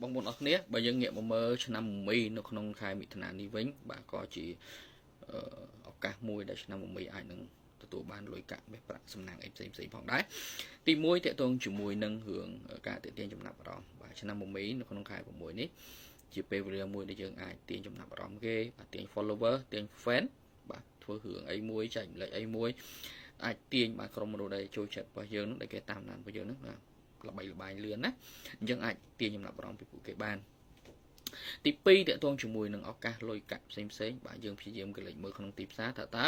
បងប្អូនអរគ្នាបើយើងងាកមកមើលឆ្នាំមីនៅក្នុងខែមិថុនានេះវិញបាទក៏ជាឱកាសមួយដែលឆ្នាំមីអាចនឹងទទួលបានលុយកាក់បេះប្រាក់សំណាងអីផ្សេងផងដែរទី1តកតងជាមួយនឹងរឿងការទាក់ទាញចំណាប់អារម្មណ៍បាទឆ្នាំមីនៅក្នុងខែ6នេះជាពេលវេលាមួយដែលយើងអាចទាញចំណាប់អារម្មណ៍គេបាទទាញ follower ទាញ fan បាទធ្វើរឿងអីមួយចែកម្លែកអីមួយអាចទាញបាទក្រុមមនុស្សដែលចូលចិត្តរបស់យើងដែលគេតាមដានរបស់យើងហ្នឹងបាទល្បីល្បាញលឿនណាអញ្ចឹងអាចទាញចំណាប់អារម្មណ៍ពីពួកគេបានទី2តកតងជាមួយនឹងឱកាសលុយកាក់ផ្សេងបាទយើងព្យាយាមកលេចមើលក្នុងទីផ្សារថាតើ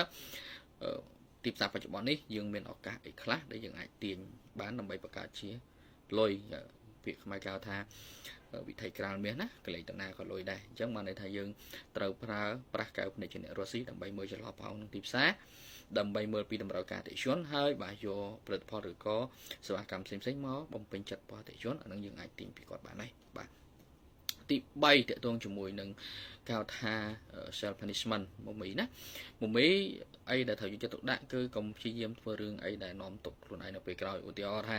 ទីផ្សារបច្ចុប្បន្ននេះយើងមានឱកាសអីខ្លះដែលយើងអាចទាញបានដើម្បីបង្កើតជាលុយពាក្យខ្មែរគេហៅថាវិធីក្រាលមាសណាកលេចតាណាក៏លុយដែរអញ្ចឹងបានន័យថាយើងត្រូវប្រើប្រាស់កែវភ្នែកជាអ្នករស់ស៊ីដើម្បីមើលចន្លោះប្រហោងក្នុងទីផ្សារដើម្បីមើលពីតម្រូវការអតិថិជនហើយបាទយកផលិតផលឬក៏សេវាកម្មផ្សេងមកបំពេញចិត្តរបស់អតិថិជនអានឹងយើងអាចទាញពីគាត់បានដែរបាទទី3តកតងជាមួយនឹងគេហៅថា self punishment មកមីណាមកមីអីដែលត្រូវយកចិត្តទុកដាក់គឺកុំព្យាយាមធ្វើរឿងអីដែលនាំទុកខ្លួនឯងនៅពេលក្រោយឧទាហរណ៍ថា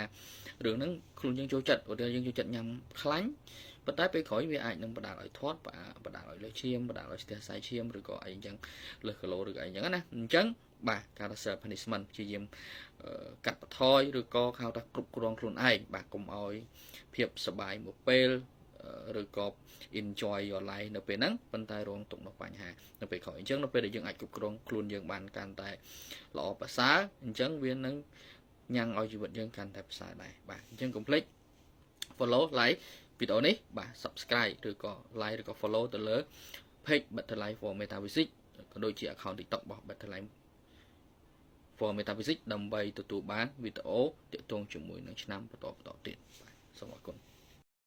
រឿងហ្នឹងខ្លួនយើងចូលចិត្តឧទាហរណ៍យើងចូលចិត្តញ៉ាំខ្លាញ់ប៉ុន្តែពេលក្រោយវាអាចនឹងបណ្ដាលឲ្យធាត់បណ្ដាលឲ្យលើសឈាមបណ្ដាលឲ្យស្ទះសាយឈាមឬក៏អីអញ្ចឹងលើសគីឡូឬក៏អីអញ្ចឹងណាអញ្ចឹងបាទការ self punishment ព្យាយាមកាត់បន្ថយឬក៏ហៅថាគ្រប់គ្រងខ្លួនឯងបាទកុំឲ្យភាពសប្បាយមួយពេលឬក៏ enjoy your life នៅពេលហ្នឹងប៉ុន្តែរងទុកនៅបញ្ហានៅពេលក្រោយអញ្ចឹងនៅពេលដែលយើងអាចគ្រប់គ្រងខ្លួនយើងបានកាន់តែល្អប្រសើរអញ្ចឹងវានឹងញ៉ាំងឲ្យជីវិតយើងកាន់តែប្រសើរដែរបាទអញ្ចឹងកុំភ្លេច follow like វីដេអូនេះបាទ subscribe ឬក៏ like ឬក៏ follow ទៅលើ page Better Life for Metaphysics ក៏ដូចជា account TikTok របស់ Better Life for Metaphysics ដើម្បីទទួលបានវីដេអូទាក់ទងជាមួយនឹងឆ្នាំបន្តទៀតបាទសូមអរគុណ